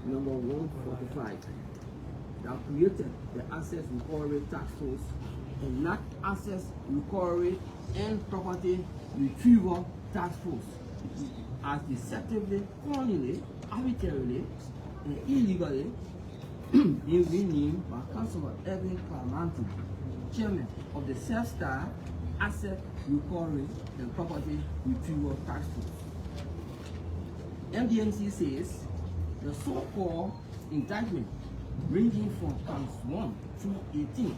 number 145 that created the Asset Recovery Taskforce and not Asset Recovery and Property Retrieval Taskforce as deceptively, criminally, arbitrarily, and illegally being renamed by Councilor Edwin Clamanti, Chairman of the Self-Star Asset Recovery and Property Retrieval Taskforce. MDMC says the so-called indictment ranging from counts 1 through 18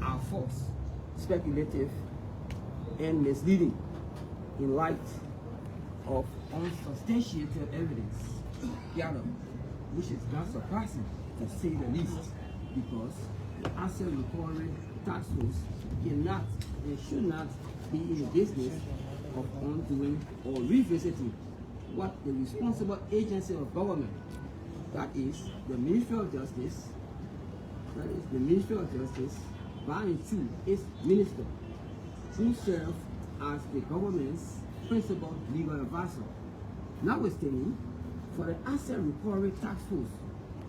are false, speculative, and misleading in light of unsubstantiated evidence gathered, which is not surprising to say the least, because the Asset Recovery Taskforce cannot and should not be in the business of undoing or revisiting what the responsible agency of government, that is the Ministry of Justice, buying to its minister, who serve as the government's principal legal advisor. Notwithstanding, for the Asset Recovery Taskforce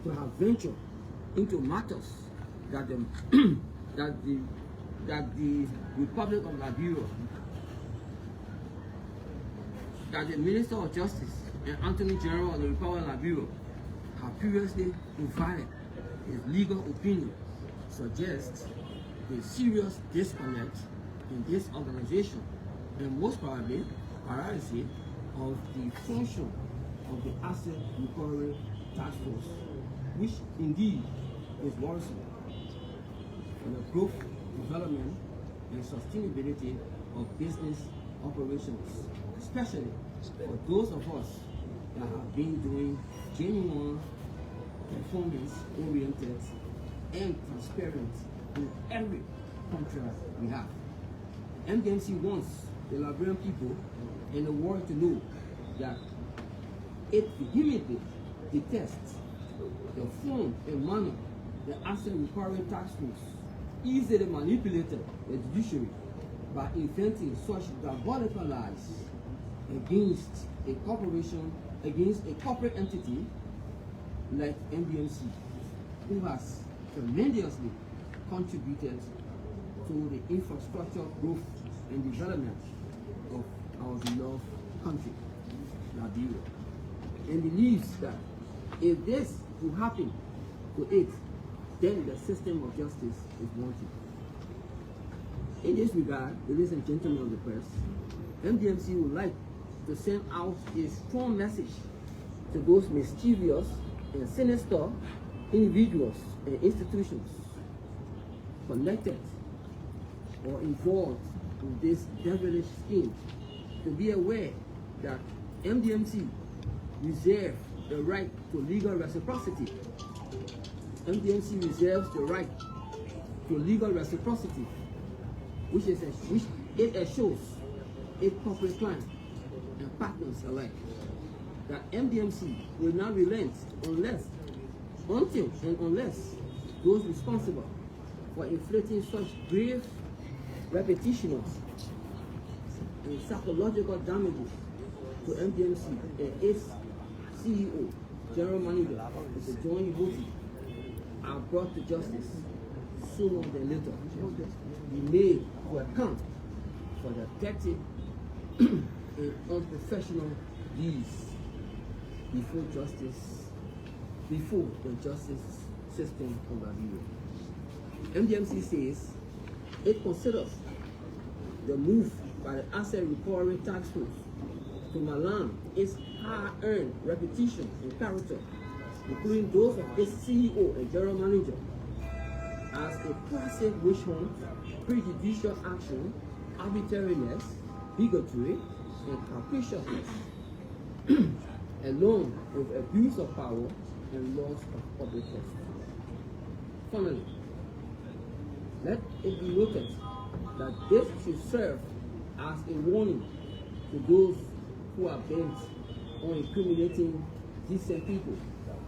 to have ventured into matters that the Republic of Liberia, that the Minister of Justice and Attorney General of the Republic of Liberia have previously provided his legal opinion, suggests a serious disconnect in this organization and most probably paralysis of the function of the Asset Recovery Taskforce, which indeed is worrisome for the growth, development, and sustainability of business operations, especially for those of us that have been doing genuine, performance-oriented, and transparent in every contract we have. MDMC wants the Liberian people and the world to know that it vehemently detests the form and manner the Asset Recovery Taskforce easily manipulated the judiciary by inventing such diabolical lies against a corporation, against a corporate entity like MDMC, who has tremendously contributed to the infrastructure growth and development of our beloved country, Liberia, and believes that if this will happen to it, then the system of justice is wanting. In this regard, ladies and gentlemen of the press, MDMC would like to send out a strong message to those mischievous and sinister individuals and institutions connected or involved in this devilish scheme to be aware that MDMC reserves the right to legal reciprocity. MDMC reserves the right to legal reciprocity, which it assures its corporate clients and partners alike that MDMC will not relent unless those responsible for inflicting such grave repetitions and psychological damages to MDMC and its CEO, General Manager, Mr. John Yvoti, are brought to justice sooner than later. Be made to account for the dirty and unprofessional deeds before the justice system of Liberia. MDMC says it considers the move by the Asset Recovery Taskforce to malign its hard-earned reputation and character, including those of its CEO and General Manager, as a classic witch hunt, prejudicial action, arbitrariness, bigotry, and capriciousness, along with abuse of power and loss of public trust. Finally, let it be noted that this should serve as a warning to those who are bent on incriminating decent people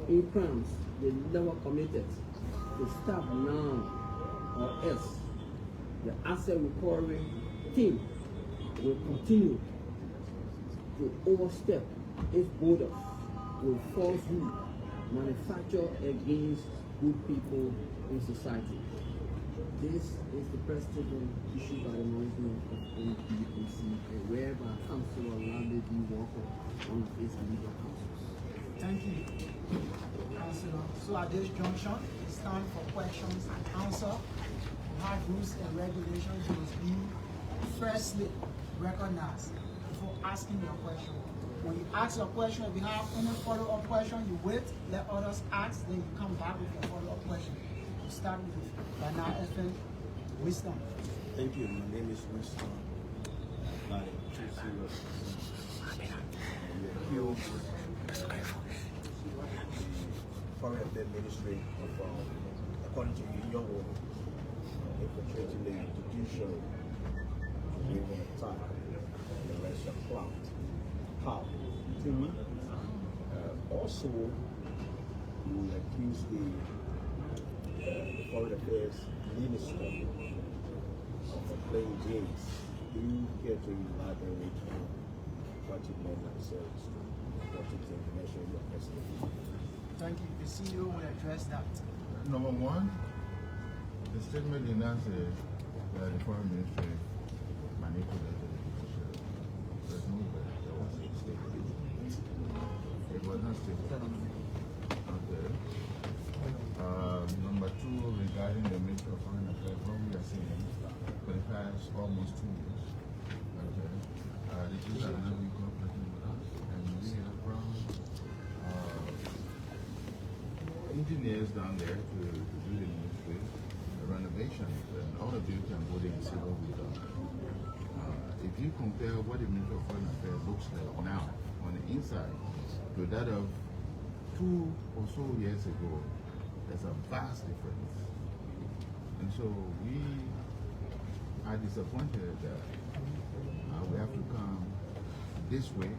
in crimes they never committed to stop now, or else the Asset Recovery team will continue to overstep its borders with falsehood manufactured against good people in society. This is the precedent issued by the management of MDMC, and whereby Council of Landlady Walker, one of its legal councils. Thank you, Councilor. So at this junction, it's time for questions and answer. Hard rules and regulations must be firstly recognized before asking your question. When you ask your question, if you have any follow-up question, you wait, let others ask, then you come back with your follow-up question. You start with Bernard FM Wisdom. Thank you. My name is Wisdom. Foreign Affairs Ministry of, according to your work, infiltrating the institution, giving attack, and the rest of clout. How? Also, you accuse the Foreign Affairs Minister of playing games. Do you care to elaborate on what you meant by themselves to what you think the measure your president? Thank you. The CEO will address that. Number one, the statement did not say that the foreign ministry manipulated the judiciary. There's no way. There was a statement. It was not stated. Okay. Number two, regarding the Ministry of Foreign Affairs, what we are saying for the past almost 2 years, okay, the Jews are not being cooperating with us, and we have brought engineers down there to do the ministry, the renovations, and all of you can go there and see what we've done. If you compare what the Ministry of Foreign Affairs looks like now on the inside to that of 2 or so years ago, there's a vast difference. And so we are disappointed that we have to come this way,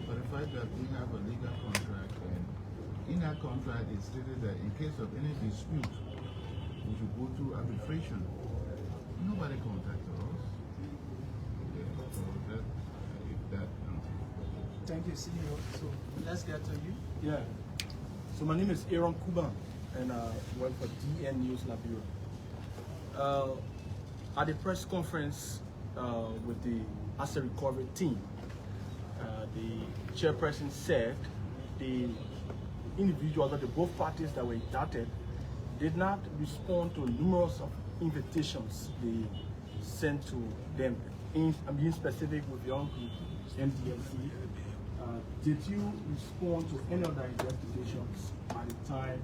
but the fact that we have a legal contract, and in that contract it stated that in case of any dispute, we should go to arbitration. Nobody contacted us. Okay, so that Thank you, CEO. So let's get to you. Yeah. So my name is Aaron Kuban, and I work for DN News Liberia. At the press conference with the asset recovery team, the chairperson said the individuals of the both parties that were indicted did not respond to numerous of invitations they sent to them. I'm being specific with your group, MDMC. Did you respond to any of the investigations at the time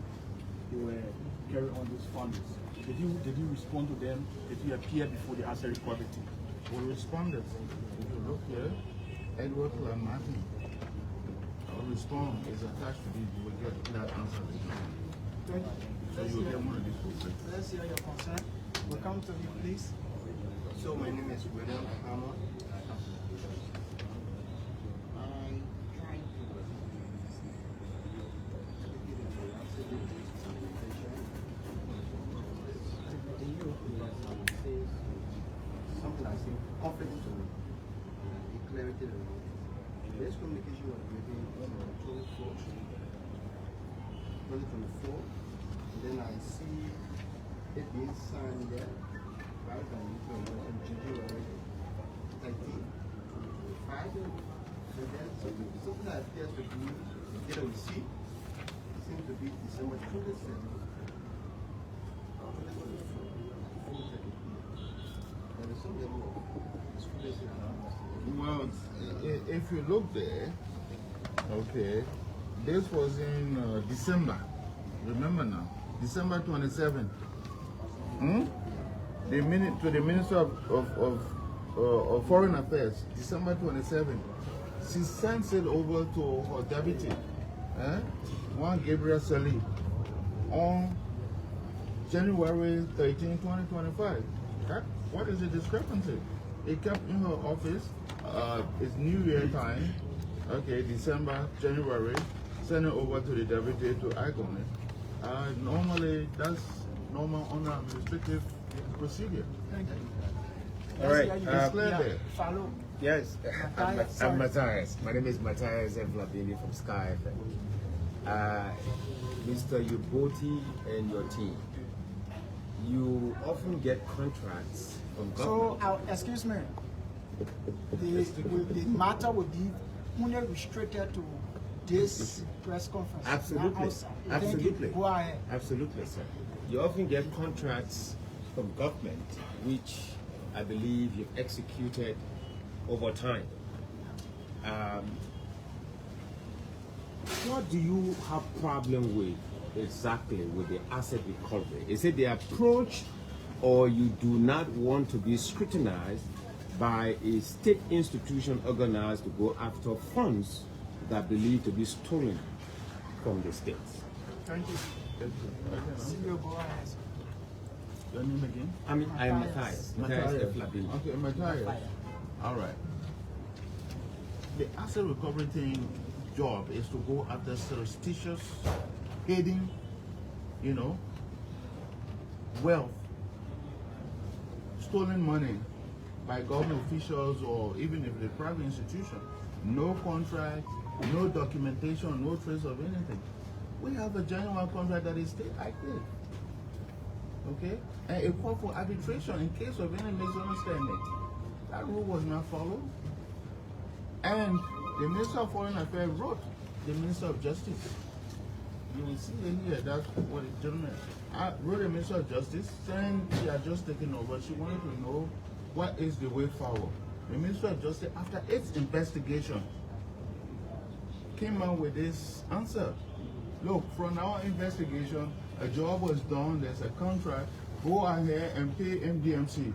they were carrying on these funds? Did you respond to them? Did you appear before the asset recovery team? we responded. If you look here, Edward Martin, our response is attached to this. You will get that answer. Thank you. So you will get one of these books. Let's hear your concern. We'll come to you, please. So my name is William Hammer. Something I say conflict to clarity around. This communication was given on October 4th, 2024. And then I see it being signed there by the January 13th, 2025. And then something that appears to be get a receipt. It seems to be December 27th. Well, if you look there, okay, this was in December. Remember now, December 27th. The to the Minister of Foreign Affairs, December 27th. She sends it over to her deputy, one Gabriel Sali, on January 13, 2025. What is the discrepancy? It kept in her office. It's New Year time. Okay, December, January. Send it over to the deputy to act on it. Normally, that's normal under administrative procedure. Thank you. All right. It's clear there. Follow. Yes, Matthias, I'm Matthias. My name is Matthias Evlabini from Sky FM. Mr. Yuboti and your team, you often get contracts from government. So, excuse me, the matter will be only restricted to this press conference. Absolutely. Not outside. You Absolutely. go ahead. Absolutely, sir. You often get contracts from government, which I believe you've executed over time. What do you have problem with exactly with the asset recovery? Is it the approach, or you do not want to be scrutinized by a state institution organized to go after funds that believed to be stolen from the states? Thank you. CEO, go ahead. Your name again? I am Matthias. Matthias F. Labine. Okay, Matthias. All right. The asset recovery thing job is to go after surreptitious, hidden, wealth, stolen money by government officials or even if the private institution. No contract, no documentation, no trace of anything. We have a genuine contract that is state active. Okay? And a call for arbitration in case of any misunderstanding. That rule was not followed. And the Minister of Foreign Affairs wrote the Minister of Justice. You will see it here, that's what the gentleman wrote the Minister of Justice saying she had just taken over. She wanted to know what is the way forward. The Minister of Justice, after its investigation, came out with this answer. Look, from our investigation, a job was done, there's a contract, go ahead and pay MDMC.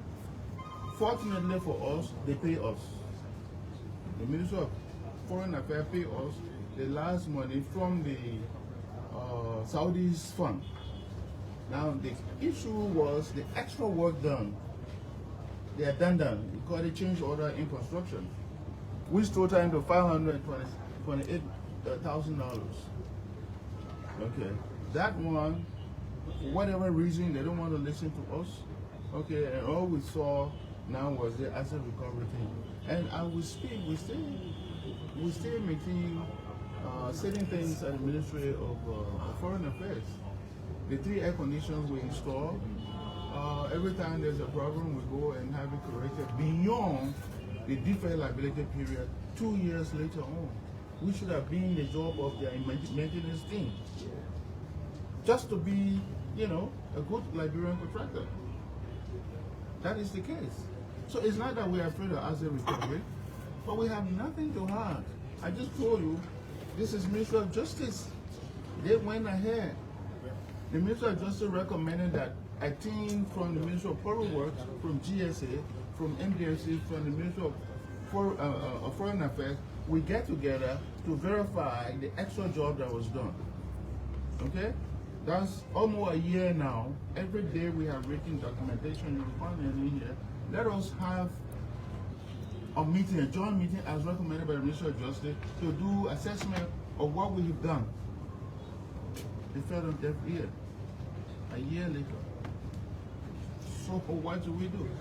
Fortunately for us, they pay us. The Minister of Foreign Affairs pay us the last money from the Saudi's fund. Now the issue was the extra work done, the addendum, we call it change order in construction, which total into $528,000. Okay, that one, for whatever reason, they don't want to listen to us. Okay, and all we saw now was the asset recovery thing. And I will speak, we still making certain things at the Ministry of Foreign Affairs. The 3 air conditions we install, every time there's a problem, we go and have it corrected beyond the deferred liability period 2 years later on. We should have been the job of their maintenance team. Just to be, a good Liberian contractor. That is the case. So it's not that we are afraid of asset recovery, but we have nothing to hide. I just told you, this is Ministry of Justice. They went ahead. The Ministry of Justice recommended that a team from the Ministry of Public Works, from GSA, from MDMC, from the Ministry of Foreign Affairs, we get together to verify the extra job that was done. Okay? That's almost a year now. Every day we have written documentation, you find it in here. Let us have a meeting, a joint meeting as recommended by the Ministry of Justice to do assessment of what we have done. They fell on deaf ear. A year later. So what do?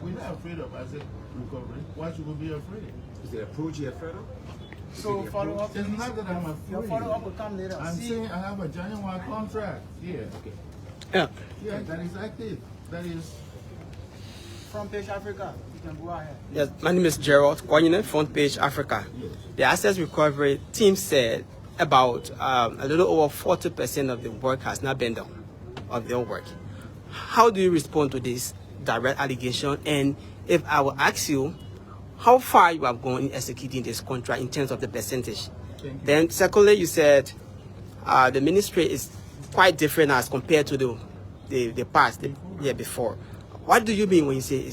We're not afraid of asset recovery. Why should we be afraid? Is the approach you're afraid of? So follow up. It's not that I'm afraid. Your follow up will come later. I'm saying I have a genuine contract here. Okay. Yeah. Yeah, that is active. That is Front Page Africa. You can go ahead. Yes, my name is Gerald Kwanyine, Front Page Africa. Yes. The asset recovery team said about a little over 40% of the work has not been done, of their work. How do you respond to this direct allegation? And if I will ask you, how far you have gone in executing this contract in terms of the percentage? Then secondly, you said the ministry is quite different as compared to the past, the year before. What do you mean when you say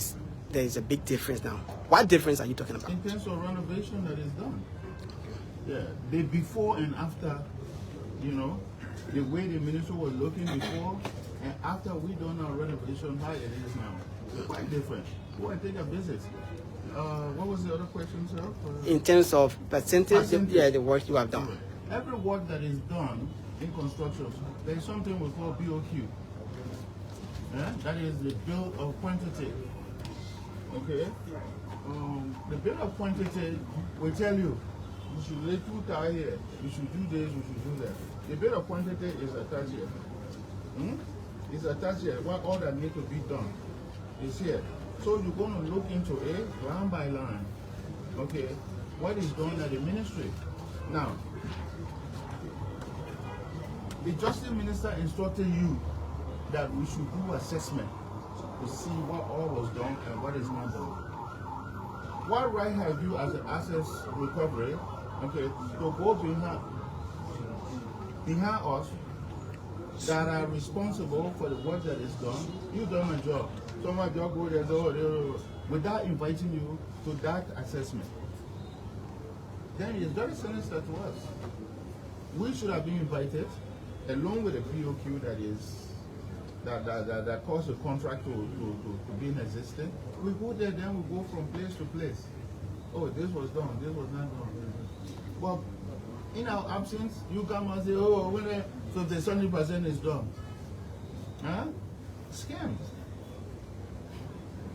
there is a big difference now? What difference are you talking about? in terms of renovation that is done. Yeah, the before and after, the way the ministry was looking before and after we done our renovation, how it is now. It's quite different. Go and take a visit. What was the other question, sir? In terms of percentage, Percentage. yeah, the work you have done. Every work that is done in construction, there is something we call BOQ. Yeah? That is the bill of quantity. Okay? The bill of quantity will tell you you should lay 2 tires here, you should do this, you should do that. The bill of quantity is attached here. It's attached here. What all that need to be done is here. So you're going to look into it line by line. Okay, what is done at the ministry. Now, the Justice Minister instructed you that we should do assessment to see what all was done and what is not done. What right have you as an assets recovery, okay, to go behind us that are responsible for the work that is done? You done a job. Somebody just go there without inviting you to that assessment. Then it's very sinister to us. We should have been invited along with the POQ that caused the contract to be in existence. We go there, then we go from place to place. Oh, this was done, this was not done. But in our absence, you come and say, oh, so the 70% is done. Huh? Scams.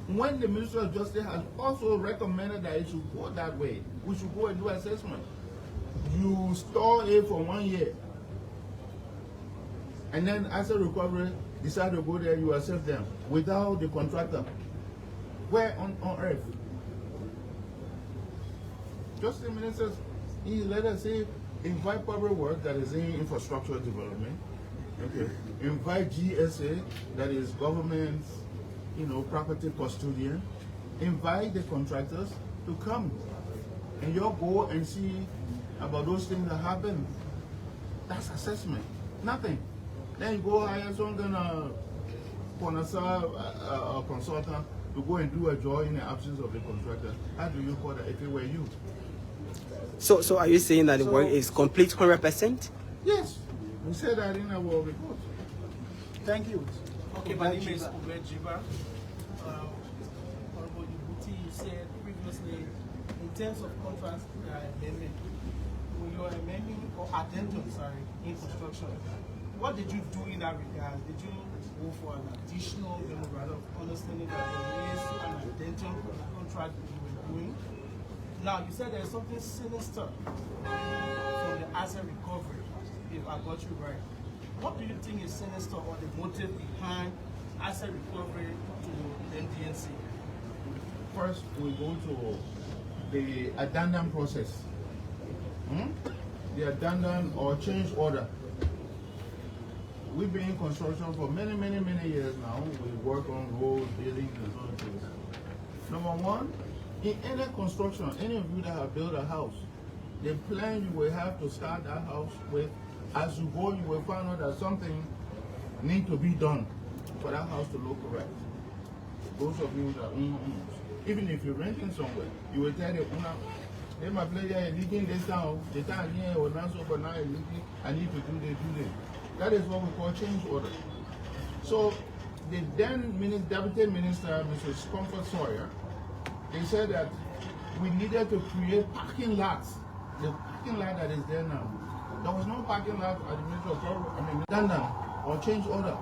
When the Ministry of Justice has also recommended that it should go that way, we should go and do assessment. You store it for 1 year. And then asset recovery, decide to go there, you accept them without the contractor. Where on earth? Just the minister, he let us say, invite public work that is in infrastructure development. Okay. Invite GSA, that is government, property custodian. Invite the contractors to come. And you'll go and see about those things that happen. That's assessment. Nothing. Then you go hire some kind of consultant to go and do a job in the absence of the contractor. How do you call that if it were you? So are you saying that the work is complete 100%? Yes. We said that in our report. Thank you. Okay, my name is Ube Jiba. Honorable Ibuti, you said previously, in terms of contract amendment, when you are amending or addendum, in construction, what did you do in that regard? Did you go for an additional memorandum of understanding that there is an addendum for the contract that you were doing? Now, you said there's something sinister from the asset recovery, if I got you right. What do you think is sinister or the motive behind asset recovery to MDMC? First, we go to the addendum process. The addendum or change order. We've been in construction for many years now. We work on roads, buildings, and other things. Number one, in any construction, any of you that have built a house, the plan you will have to start that house with, as you go, you will find out that something needs to be done for that house to look correct. Those of you that own homes, even if you're renting somewhere, you will tell the owner, hey, my player is leaking this down, the time here or not so, but now it's leaking, I need to do this. That is what we call change order. So the then Deputy Minister, Mrs. Comfort Sawyer, they said that we needed to create parking lots. The parking lot that is there now. There was no parking lot at the Ministry of London or change order.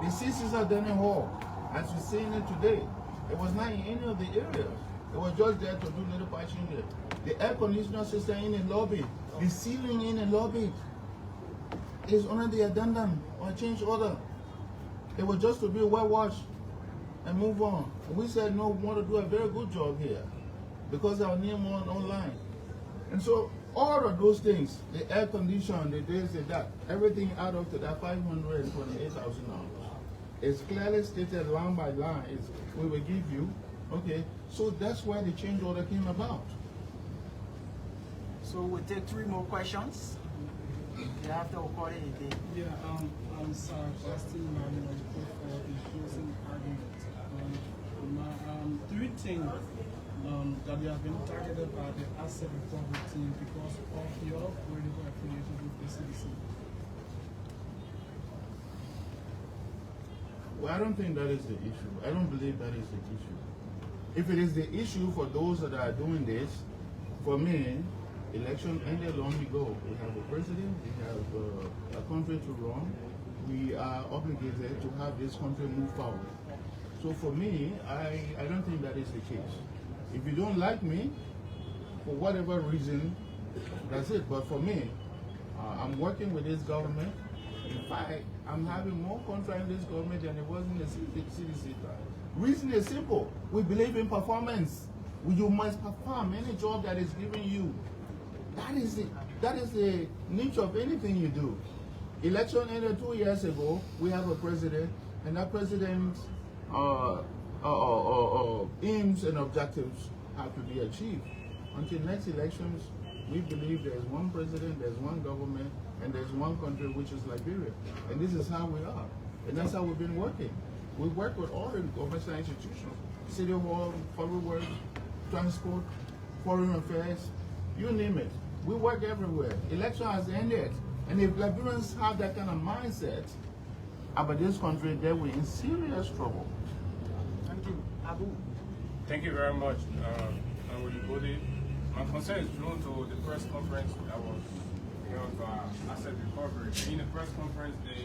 The CCs are done in hall, as we're seeing it today. It was not in any of the areas. It was just there to do little patching there. The air conditioner system in the lobby, the ceiling in the lobby is under the addendum or change order. It was just to be well washed and move on. We said no, we want to do a very good job here because our name was online. And so all of those things, the air condition, the this, the that, everything add up to that $528,000. It's clearly stated line by line. We will give you, okay. So that's why the change order came about. So we'll take 3 more questions. You have to record it again. Yeah, I'm sorry, Justin Manuel for the closing argument. Do you think that you have been targeted by the asset recovery team because of your political affiliation with the CDC? Well, I don't think that is the issue. I don't believe that is the issue. If it is the issue for those that are doing this, for me, election ended long ago. We have a president, we have a country to run. We are obligated to have this country move forward. So for me, I don't think that is the case. If you don't like me, for whatever reason, That's it. But for me, I'm working with this government. In fact, I'm having more contract in this government than it was in the CDC. Reason is simple. We believe in performance. You must perform any job that is given you. That is the niche of anything you do. Election ended 2 years ago. We have a president, and that president's aims and objectives have to be achieved. Until next elections, we believe there's one president, there's one government, and there's one country, which is Liberia. And this is how we are. And that's how we've been working. We work with all the governmental institutions, City Hall, Public Works, Transport, Foreign Affairs, you name it. We work everywhere. Election has ended. And if Liberians have that kind of mindset about this country, then we're in serious trouble. Thank you. Abu. Thank you very much, everybody. My concern is drawn to the press conference that was held by Asset Recovery. In the press conference, the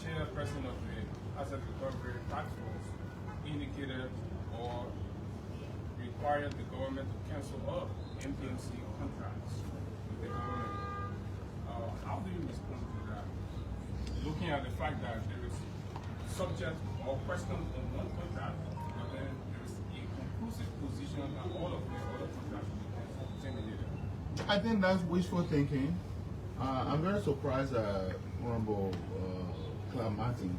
chairperson of the Asset Recovery Taskforce indicated or required the government to cancel all MDMC contracts with the government. How do you respond to that? Looking at the fact that there is subject or question on one contract, but then there is a conclusive position that all of the other contracts will be terminated. I think that's wishful thinking. I'm very surprised at Honorable Clark Martin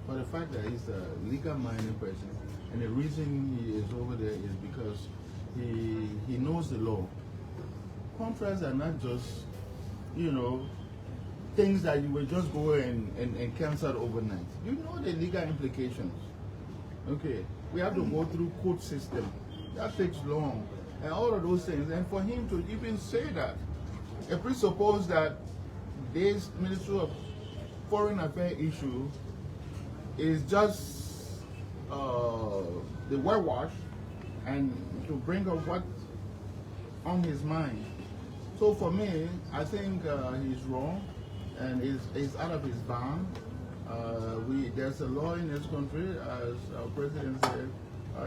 for the fact that he's a legal-minded person, and the reason he is over there is because he knows the law. Contracts are not just, things that you will just go and cancel overnight. You know the legal implications. Okay, we have to go through court system. That takes long, and all of those things. And for him to even say that, it presupposes that this Ministry of Foreign Affairs issue is just the whitewash and to bring up what's on his mind. So for me, I think he's wrong and is out of his bound. There's a law in this country, as our president said,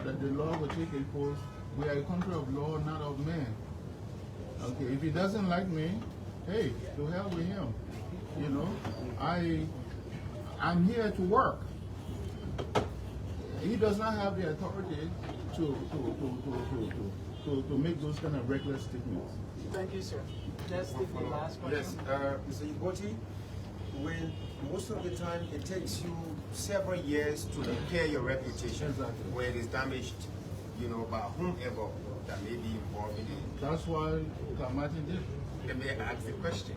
that the law will take its course. We are a country of law, not of men. Okay, if he doesn't like me, hey, to hell with him. I'm here to work. He does not have the authority to make those kind of reckless statements. Thank you, sir. Let's take the last question. Yes, Mr. Iboti, when most of the time it takes you several years to repair your reputation, Exactly. where it is damaged, by whomever that may be involved in it. That's why Martin did. Let me ask the question.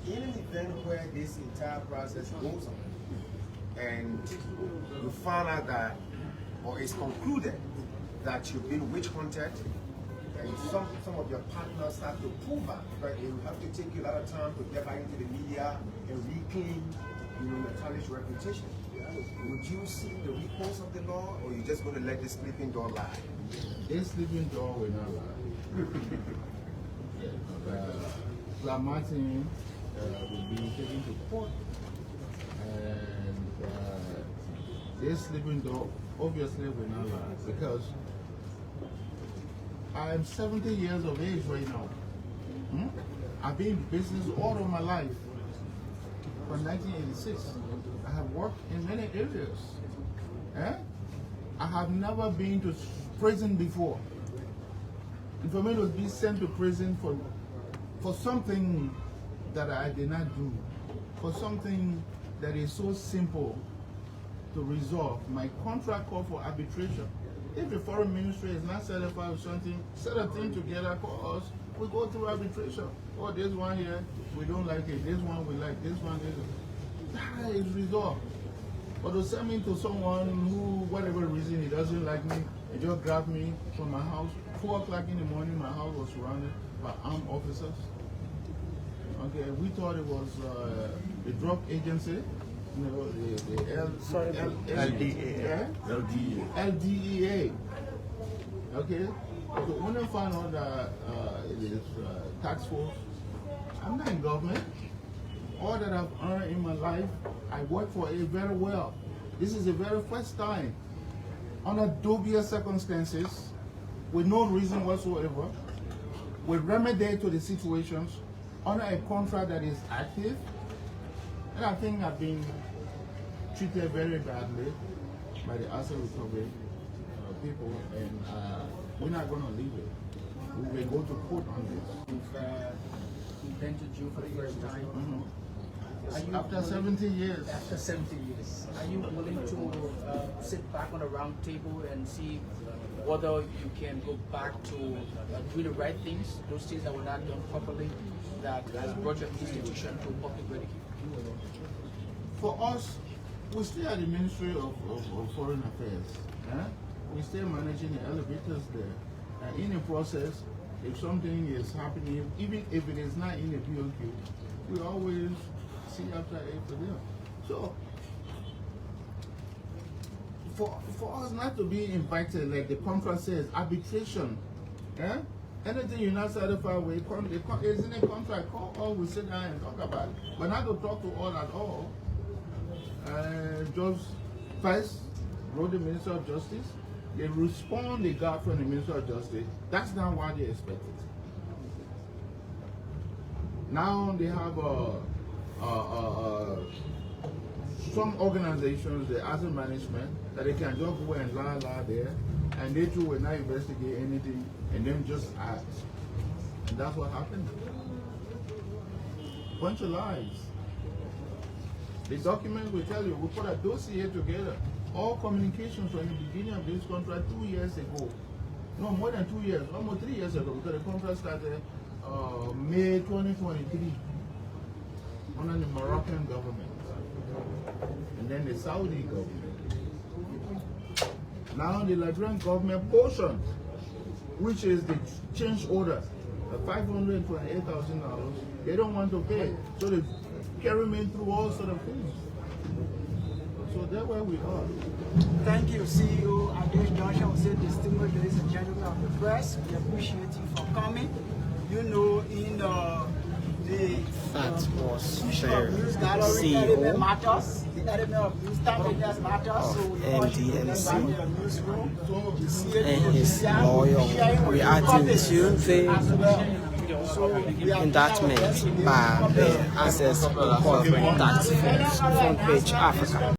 In an event where this entire process goes on, and you find out that, or it's concluded that you've been witch hunted, and some of your partners start to pull back, but it will have to take you a lot of time to get back into the media and reclaim your tarnished reputation. Would you see the recourse of the law, or you just going to let the sleeping dog lie? This sleeping dog will not lie. Martin will be taken to court, and this sleeping dog obviously will not lie, because I'm 70 years of age right now. I've been in business all of my life. From 1986, I have worked in many areas. I have never been to prison before. And for me to be sent to prison for something that I did not do, for something that is so simple to resolve. My contract called for arbitration. If the foreign ministry is not satisfied with something, set a thing together, call us, we go through arbitration. Oh, this one here, we don't like it. This one we like. This one is. That is resolved. But to send me to someone who, whatever reason, he doesn't like me, and just grab me from my house, 4 o'clock in the morning, my house was surrounded by armed officers. Okay, we thought it was the drug agency, LDEA. Okay, so when I found out that it is Taskforce, I'm not in government. All that I've earned in my life, I work for it very well. This is the very first time, under dubious circumstances, with no reason whatsoever, we remedy to the situations under a contract that is active. And I think I've been treated very badly by the asset recovery people, and we're not going to leave it. We will go to court on this. You've been to jail for the first time. After 70 years. After 70 years. Are you willing to sit back on a round table and see whether you can go back to do the right things, those things that were not done properly, that has brought your institution to public ridicule? For us, we stay at the Ministry of Foreign Affairs. We stay managing the elevators there. And in the process, if something is happening, even if it is not in the BOQ, we always see after it for them. So, for us not to be invited, like the contract says, arbitration, anything you're not satisfied with, it's in a contract, call all, we sit down and talk about it. But not to talk to all at all. Just first wrote the Minister of Justice. They respond, they got from the Minister of Justice. That's not what they expected. Now they have some organizations, the asset management, that they can just go and lie there, and they too will not investigate anything, and then just act. And that's what happened. Bunch of lies. The document will tell you, we put a dossier together. All communications from the beginning of this contract 2 years ago. No, more than 2 years, almost 3 years ago, because the contract started May 2023 under the Moroccan government. And then the Saudi government. Now the Liberian government portion, which is the change order, $528,000, they don't want to pay. So they carry me through all sort of things. So that's where we are. Thank you, CEO Adesh Johnson. Say, distinguished ladies and gentlemen of the press, we appreciate you for coming. You know, in the Taskforce news gallery, element matters. The element of news matters. So we MDMC and his lawyer reacting to the indictment by the Access Recovery Taskforce, Front Page Africa.